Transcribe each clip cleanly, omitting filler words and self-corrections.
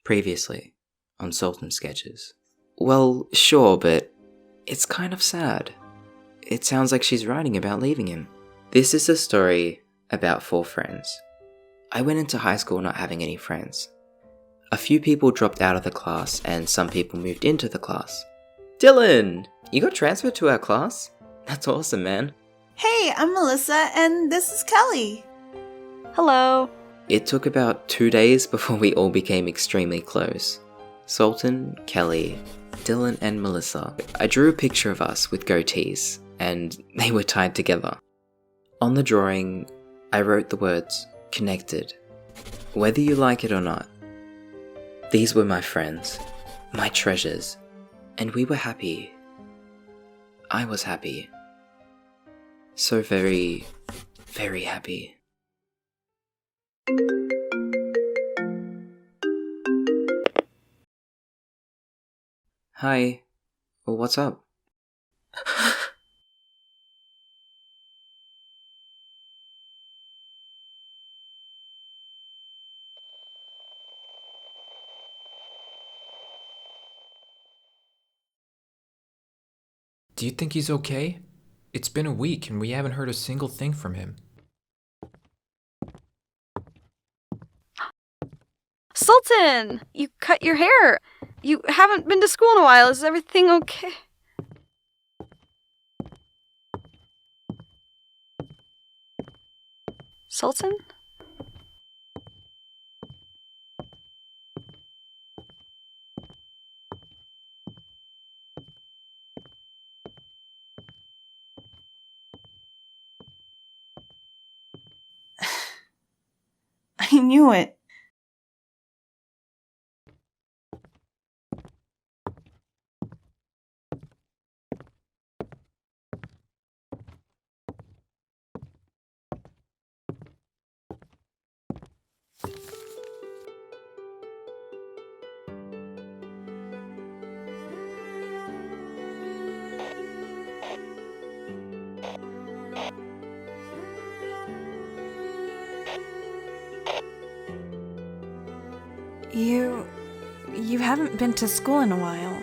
Previously, on Sultan Sketches. Well, sure, but it's kind of sad. It sounds like she's writing about leaving him. This is a story about 4 friends. I went into high school not having any friends. A few people dropped out of the class and some people moved into the class. Dylan! You got transferred to our class? That's awesome, man. Hey, I'm Melissa and this is Kelly. Hello. It took about 2 days before we all became extremely close. Sultan, Kelly, Dylan and Melissa. I drew a picture of us with goatees, and they were tied together. On the drawing, I wrote the words, connected, whether you like it or not. These were my friends, my treasures, and we were happy. I was happy. So very, very happy. Hi, what's up? Do you think he's okay? It's been a week and we haven't heard a single thing from him. Sultan! You cut your hair! You haven't been to school in a while. Is everything okay? Sultan? I knew it. You haven't been to school in a while.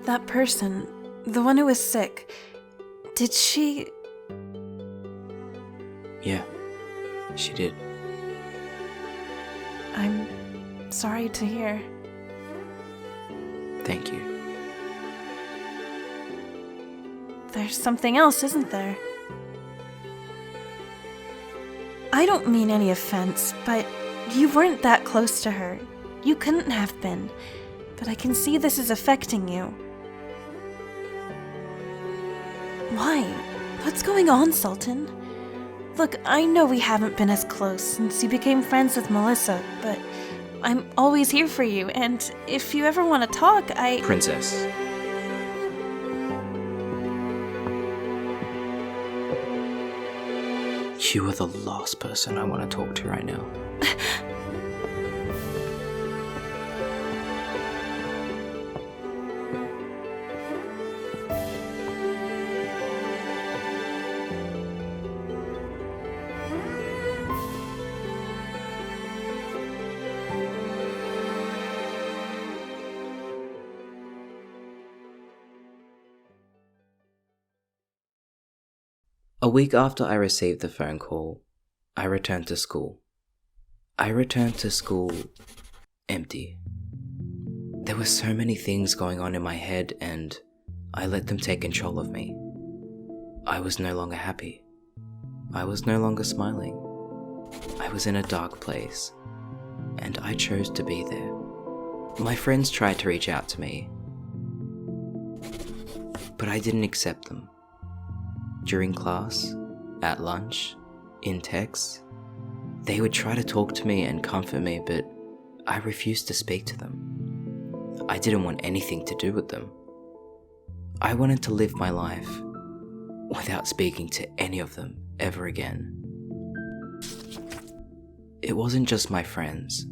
That person, the one who was sick, did she... Yeah, she did. I'm sorry to hear. Thank you. There's something else, isn't there? I don't mean any offense, but you weren't that close to her. You couldn't have been. But I can see this is affecting you. Why? What's going on, Sultan? Look, I know we haven't been as close since you became friends with Melissa, but I'm always here for you, and if you ever want to talk, Princess. You are the last person I want to talk to right now. A week after I received the phone call, I returned to school. I returned to school empty. There were so many things going on in my head and I let them take control of me. I was no longer happy. I was no longer smiling. I was in a dark place and I chose to be there. My friends tried to reach out to me, but I didn't accept them. During class, at lunch, in texts, they would try to talk to me and comfort me, but I refused to speak to them. I didn't want anything to do with them. I wanted to live my life without speaking to any of them ever again. It wasn't just my friends.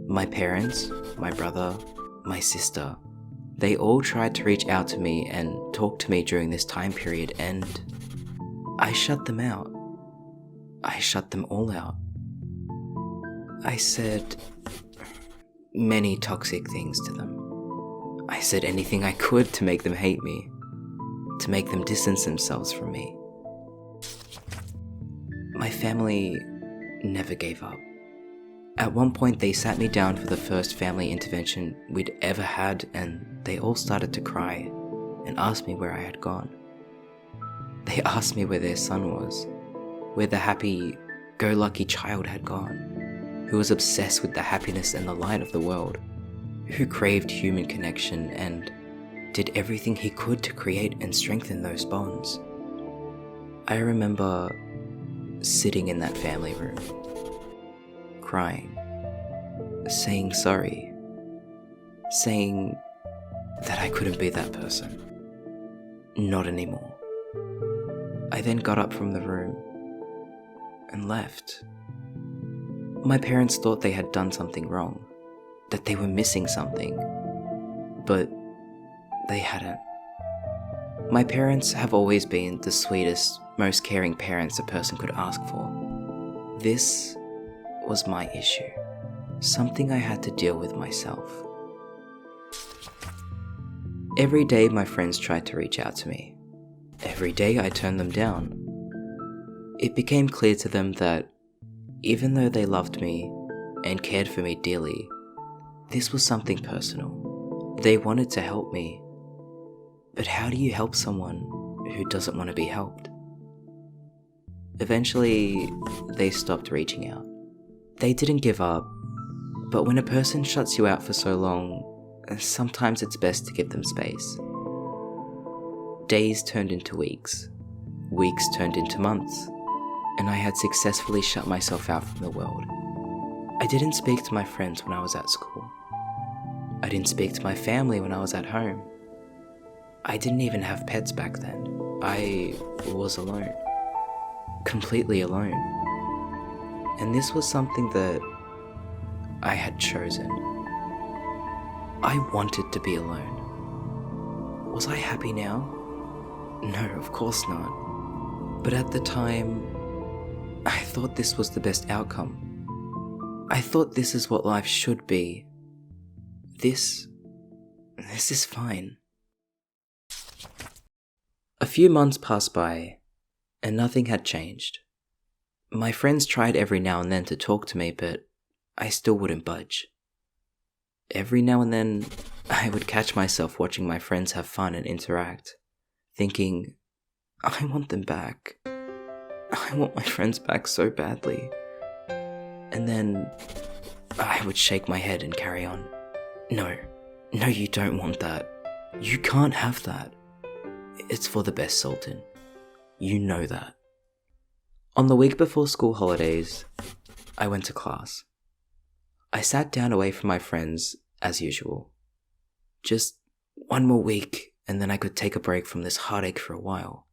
My parents, my brother, my sister, they all tried to reach out to me and talk to me during this time period, and I shut them out. I shut them all out. I said many toxic things to them. I said anything I could to make them hate me, to make them distance themselves from me. My family never gave up. At one point, they sat me down for the first family intervention we'd ever had, and they all started to cry and asked me where I had gone. They asked me where their son was, where the happy-go-lucky child had gone, who was obsessed with the happiness and the light of the world, who craved human connection and did everything he could to create and strengthen those bonds. I remember sitting in that family room, crying, saying sorry, saying that I couldn't be that person. Not anymore. I then got up from the room and left. My parents thought they had done something wrong, that they were missing something, but they hadn't. My parents have always been the sweetest, most caring parents a person could ask for. This was my issue, something I had to deal with myself. Every day my friends tried to reach out to me. Every day I turned them down. It became clear to them that even though they loved me and cared for me dearly, this was something personal. They wanted to help me, but how do you help someone who doesn't want to be helped? Eventually, they stopped reaching out. They didn't give up, but when a person shuts you out for so long, sometimes it's best to give them space. Days turned into weeks turned into months, and I had successfully shut myself out from the world. I didn't speak to my friends when I was at school. I didn't speak to my family when I was at home. I didn't even have pets back then. I was alone. Completely alone. And this was something that I had chosen. I wanted to be alone. Was I happy now? No, of course not. But at the time, I thought this was the best outcome. I thought this is what life should be. This is fine. A few months passed by, and nothing had changed. My friends tried every now and then to talk to me, but I still wouldn't budge. Every now and then, I would catch myself watching my friends have fun and interact, thinking, I want them back. I want my friends back so badly. And then, I would shake my head and carry on. No, you don't want that. You can't have that. It's for the best, Sultan. You know that. On the week before school holidays, I went to class. I sat down away from my friends, as usual. Just one more week, and then I could take a break from this heartache for a while.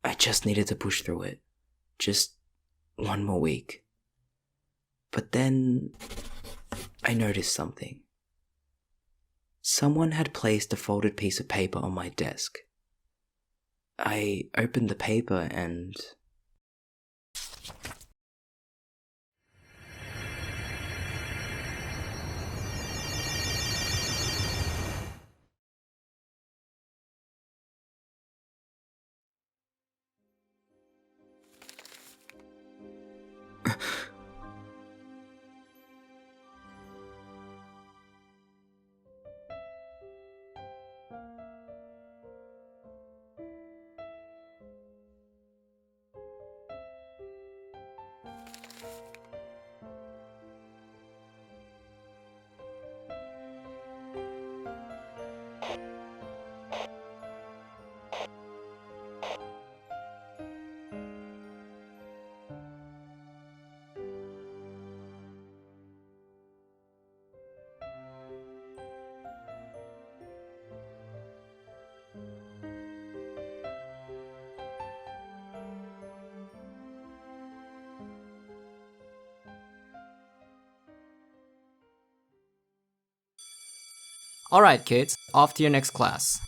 I just needed to push through it. Just one more week. But then, I noticed something. Someone had placed a folded piece of paper on my desk. I opened the paper and... Alright, kids, off to your next class.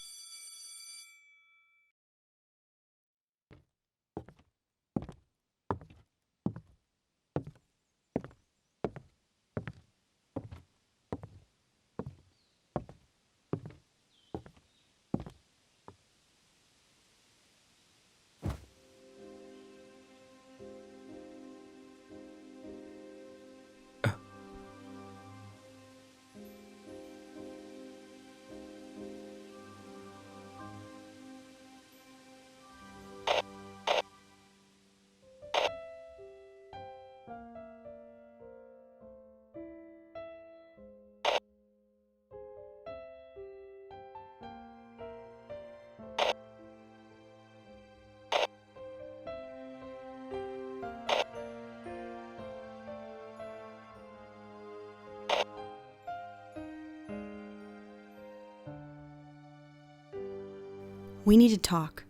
We need to talk.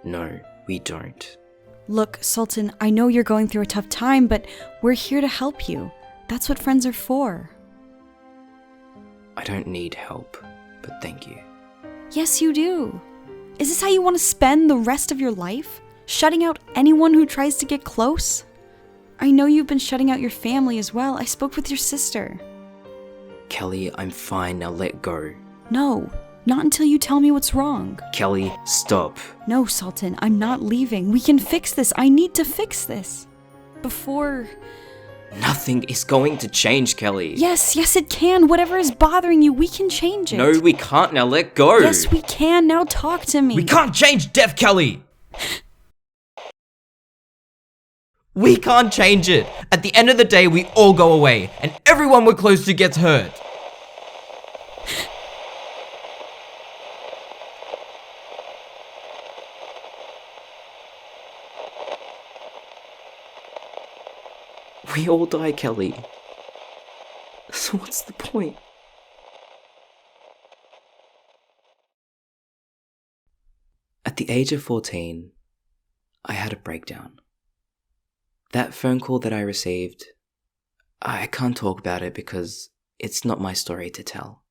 No, we don't. Look, Sultan, I know you're going through a tough time, but we're here to help you. That's what friends are for. I don't need help, but thank you. Yes, you do. Is this how you want to spend the rest of your life? Shutting out anyone who tries to get close? I know you've been shutting out your family as well. I spoke with your sister. Kelly, I'm fine, now let go. No, not until you tell me what's wrong. Kelly, stop. No, Sultan, I'm not leaving. We can fix this. I need to fix this. Before... Nothing is going to change, Kelly. Yes, it can. Whatever is bothering you, we can change it. No, we can't. Now let go. Yes, we can. Now talk to me. We can't change death, Kelly! We can't change it! At the end of the day, we all go away, and everyone we're close to gets hurt. We all die, Kelly. So what's the point? At the age of 14, I had a breakdown. That phone call that I received, I can't talk about it because it's not my story to tell.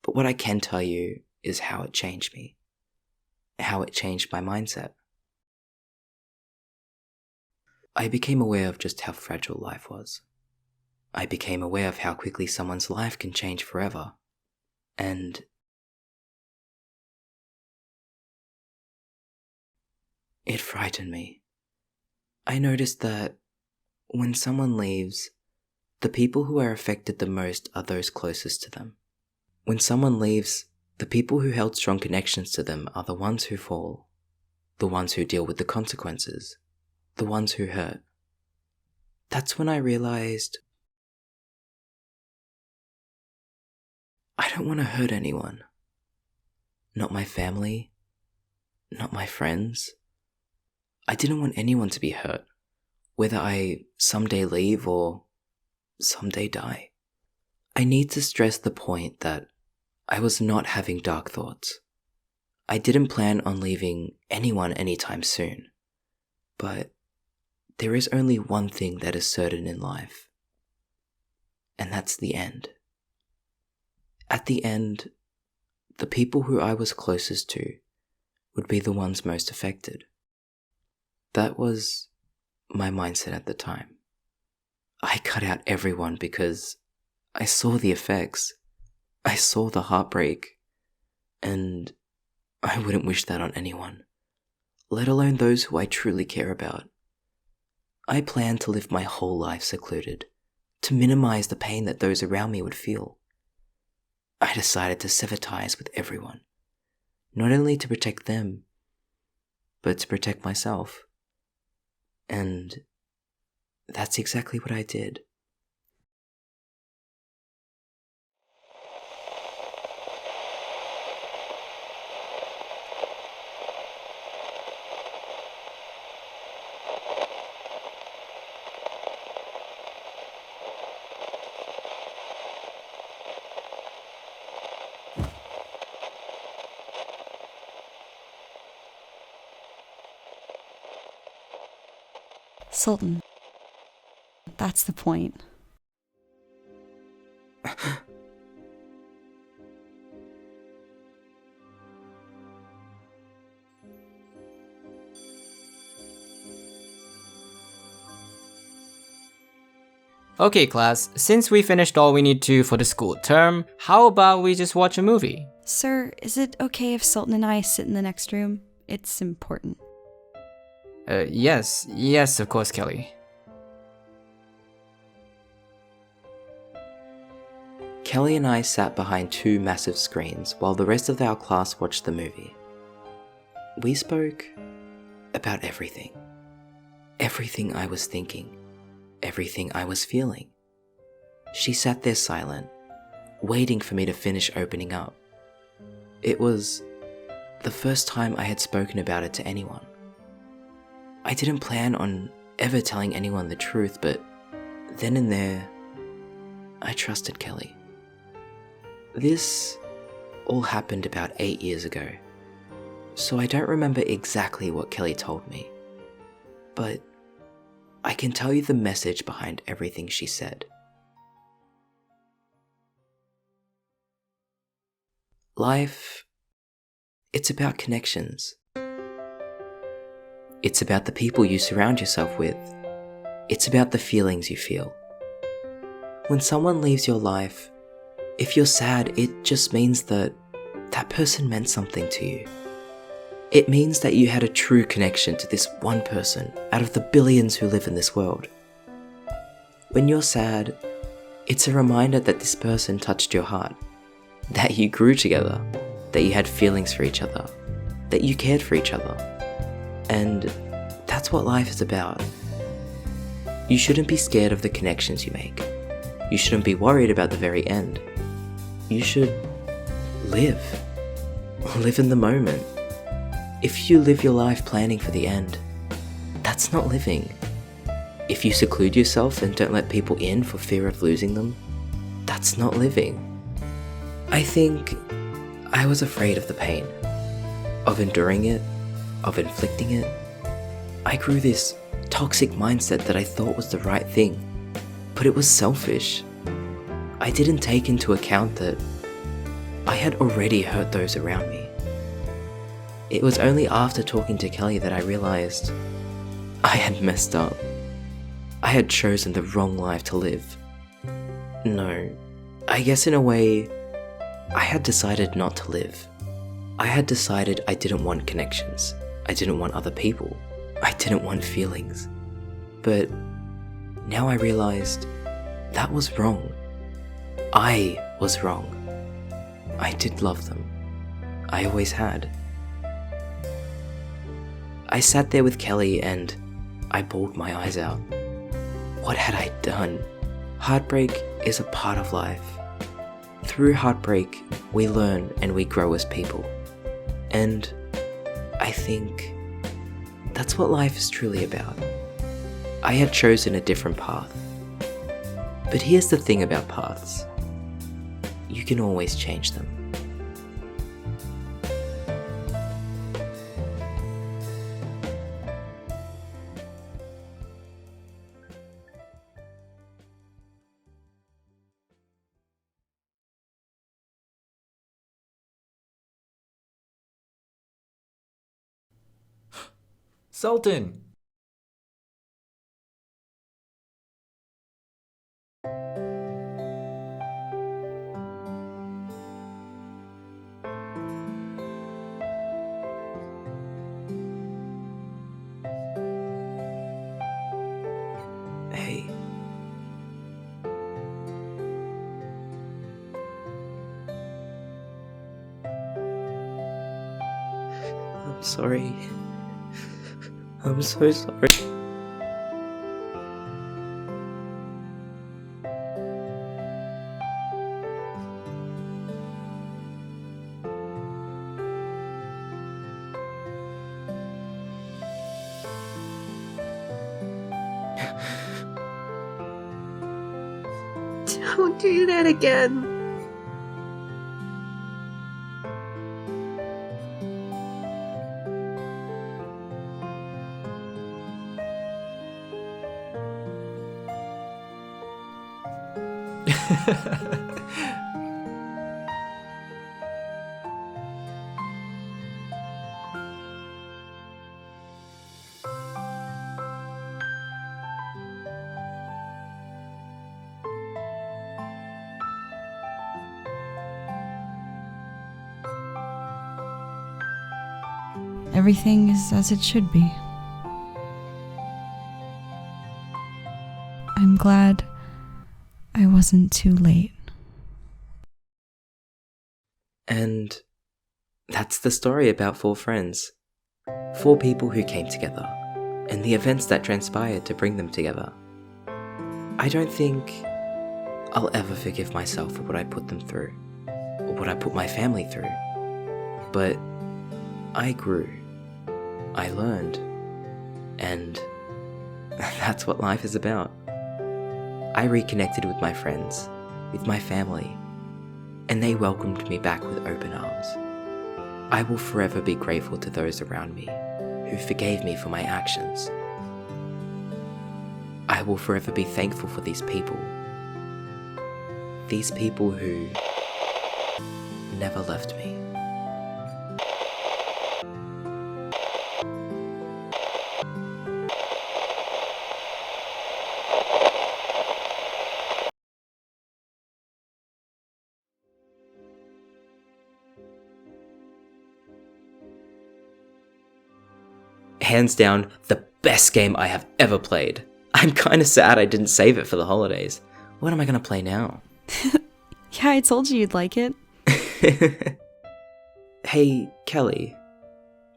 But what I can tell you is how it changed me. How it changed my mindset. I became aware of just how fragile life was. I became aware of how quickly someone's life can change forever. And it frightened me. I noticed that when someone leaves, the people who are affected the most are those closest to them. When someone leaves, the people who held strong connections to them are the ones who fall, the ones who deal with the consequences, the ones who hurt. That's when I realized I don't want to hurt anyone. Not my family, not my friends. I didn't want anyone to be hurt, whether I someday leave or someday die. I need to stress the point that I was not having dark thoughts. I didn't plan on leaving anyone anytime soon, but there is only one thing that is certain in life, and that's the end. At the end, the people who I was closest to would be the ones most affected. That was my mindset at the time. I cut out everyone because I saw the effects. I saw the heartbreak, and I wouldn't wish that on anyone, let alone those who I truly care about. I planned to live my whole life secluded, to minimize the pain that those around me would feel. I decided to sever ties with everyone, not only to protect them, but to protect myself. And that's exactly what I did. Sultan, that's the point. Okay, class, since we finished all we need to for the school term, how about we just watch a movie? Sir, is it okay if Sultan and I sit in the next room? It's important. Yes, of course, Kelly. Kelly and I sat behind two massive screens while the rest of our class watched the movie. We spoke about everything. Everything I was thinking. Everything I was feeling. She sat there silent, waiting for me to finish opening up. It was the first time I had spoken about it to anyone. I didn't plan on ever telling anyone the truth, but then and there, I trusted Kelly. This all happened about 8 years ago, so I don't remember exactly what Kelly told me, but I can tell you the message behind everything she said. Life, it's about connections. It's about the people you surround yourself with. It's about the feelings you feel. When someone leaves your life, if you're sad, it just means that that person meant something to you. It means that you had a true connection to this one person out of the billions who live in this world. When you're sad, it's a reminder that this person touched your heart, that you grew together, that you had feelings for each other, that you cared for each other. And that's what life is about. You shouldn't be scared of the connections you make. You shouldn't be worried about the very end. You should live. Live in the moment. If you live your life planning for the end, that's not living. If you seclude yourself and don't let people in for fear of losing them, that's not living. I think I was afraid of the pain, of enduring it, of inflicting it. I grew this toxic mindset that I thought was the right thing, but it was selfish. I didn't take into account that I had already hurt those around me. It was only after talking to Kelly that I realized I had messed up. I had chosen the wrong life to live. No, I guess in a way, I had decided not to live. I had decided I didn't want connections. I didn't want other people. I didn't want feelings. But now I realized that was wrong. I was wrong. I did love them. I always had. I sat there with Kelly and I bawled my eyes out. What had I done? Heartbreak is a part of life. Through heartbreak, we learn and we grow as people. And I think that's what life is truly about. I had chosen a different path. But here's the thing about paths. You can always change them. Sultan! Hey. I'm sorry. I'm so sorry. Don't do that again. Everything is as it should be. I'm glad I wasn't too late. And that's the story about 4 friends. 4 people who came together, and the events that transpired to bring them together. I don't think I'll ever forgive myself for what I put them through, or what I put my family through. But I grew. I learned. And that's what life is about. I reconnected with my friends, with my family. and they welcomed me back with open arms. I will forever be grateful to those around me who forgave me for my actions. I will forever be thankful for these people. These people who never left me. Hands down, the best game I have ever played. I'm kinda sad I didn't save it for the holidays. What am I gonna play now? Yeah, I told you you'd like it. Hey, Kelly.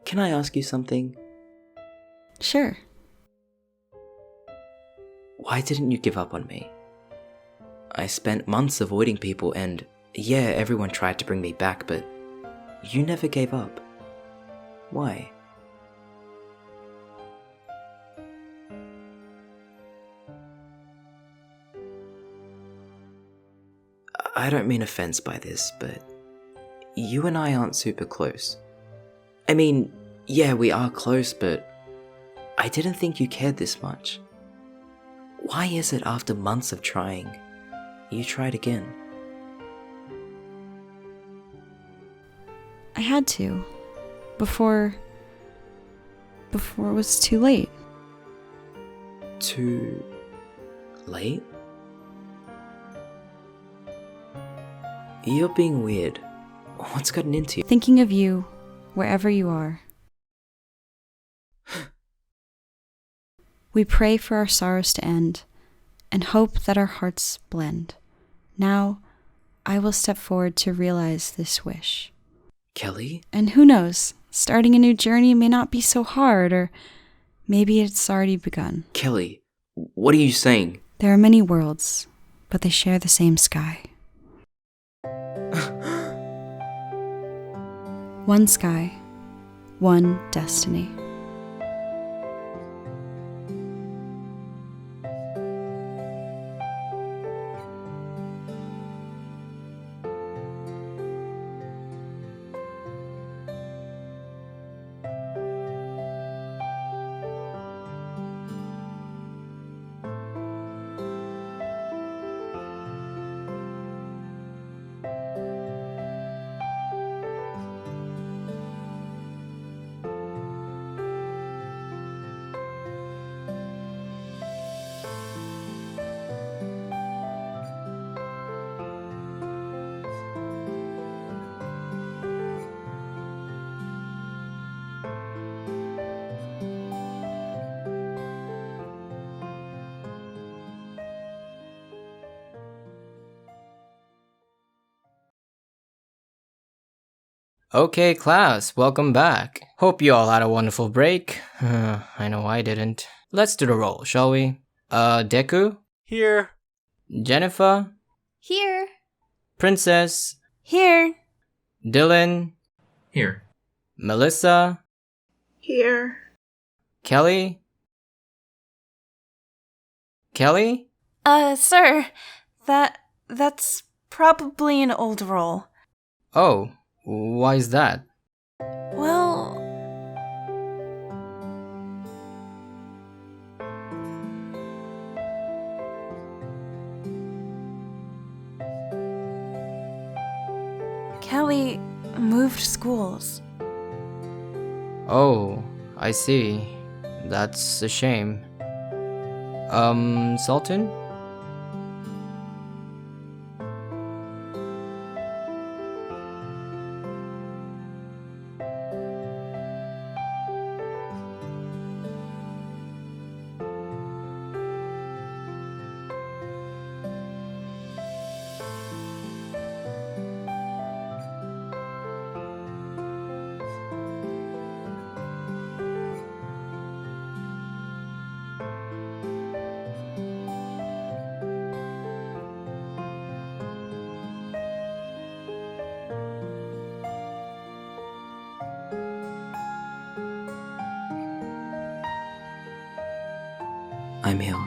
Can I ask you something? Sure. Why didn't you give up on me? I spent months avoiding people and, yeah, everyone tried to bring me back, but you never gave up. Why? I don't mean offense by this, but you and I aren't super close. I mean, yeah, we are close, but I didn't think you cared this much. Why is it after months of trying, you tried again? I had to. Before it was too late. Too late? You're being weird. What's gotten into you? Thinking of you, wherever you are. We pray for our sorrows to end, and hope that our hearts blend. Now, I will step forward to realize this wish. Kelly? And who knows, starting a new journey may not be so hard, or maybe it's already begun. Kelly, what are you saying? There are many worlds, but they share the same sky. One sky, one destiny. Okay, class, welcome back. Hope you all had a wonderful break. I know I didn't. Let's do the roll, shall we? Deku? Here. Jennifer? Here. Princess? Here. Dylan? Here. Melissa? Here. Kelly? Kelly? Sir, that's probably an old roll. Oh, why is that? Well, Kelly moved schools. Oh, I see. That's a shame. Sultan? I'm here.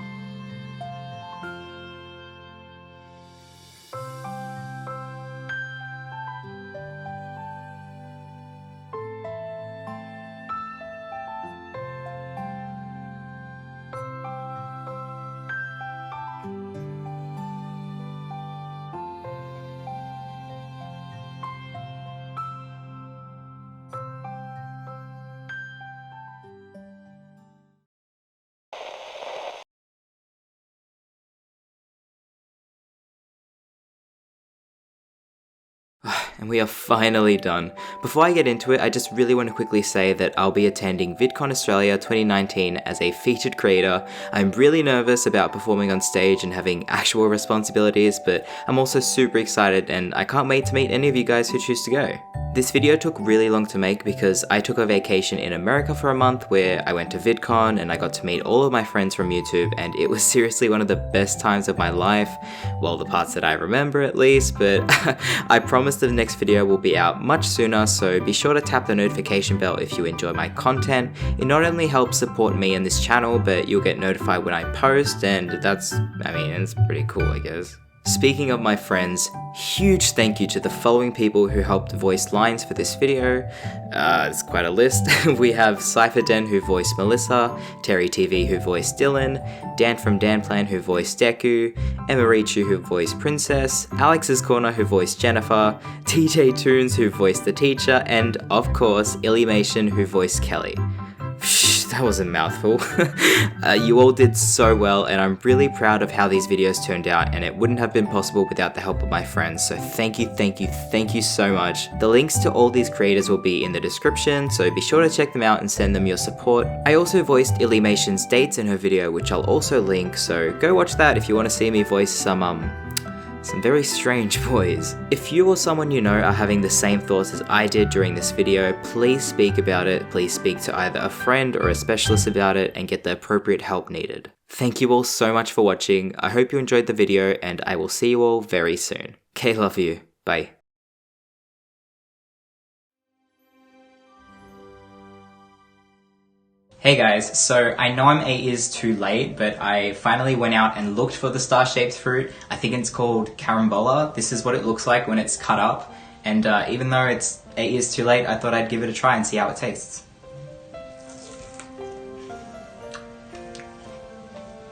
And we are finally done. Before I get into it, I just really want to quickly say that I'll be attending VidCon Australia 2019 as a featured creator. I'm really nervous about performing on stage and having actual responsibilities, but I'm also super excited and I can't wait to meet any of you guys who choose to go. This video took really long to make because I took a vacation in America for a month where I went to VidCon and I got to meet all of my friends from YouTube, and it was seriously one of the best times of my life. Well, the parts that I remember at least, but I promise the next video will be out much sooner, so be sure to tap the notification bell if you enjoy my content. It not only helps support me and this channel, but you'll get notified when I post, and it's pretty cool, I guess. Speaking of my friends, huge thank you to the following people who helped voice lines for this video. It's quite a list. We have Cypher Den who voiced Melissa, Terry TV who voiced Dylan, Dan from Danplan who voiced Deku, Emma Richu who voiced Princess, Alex's Corner who voiced Jennifer, TJ Toons who voiced the teacher, and of course Illymation who voiced Kelly. That was a mouthful. You all did so well, and I'm really proud of how these videos turned out, and it wouldn't have been possible without the help of my friends, so thank you so much. The links to all these creators will be in the description, so be sure to check them out and send them your support. I also voiced Illymation's dates in her video, which I'll also link, so go watch that if you want to see me voice some very strange boys. If you or someone you know are having the same thoughts as I did during this video, please speak about it. Please speak to either a friend or a specialist about it and get the appropriate help needed. Thank you all so much for watching. I hope you enjoyed the video, and I will see you all very soon. Okay, love you. Bye. Hey guys, so I know I'm 8 years too late, but I finally went out and looked for the star-shaped fruit. I think it's called carambola. This is what it looks like when it's cut up, and even though it's 8 years too late, I thought I'd give it a try and see how it tastes.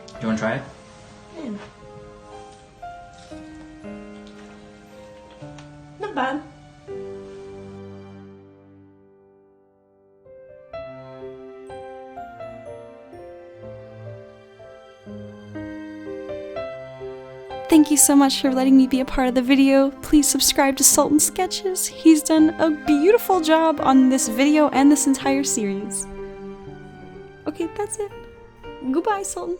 Do you want to try it? Not bad. Thank you so much for letting me be a part of the video. Please subscribe to Sultan Sketches. He's done a beautiful job on this video and this entire series. Okay, that's it. Goodbye, Sultan.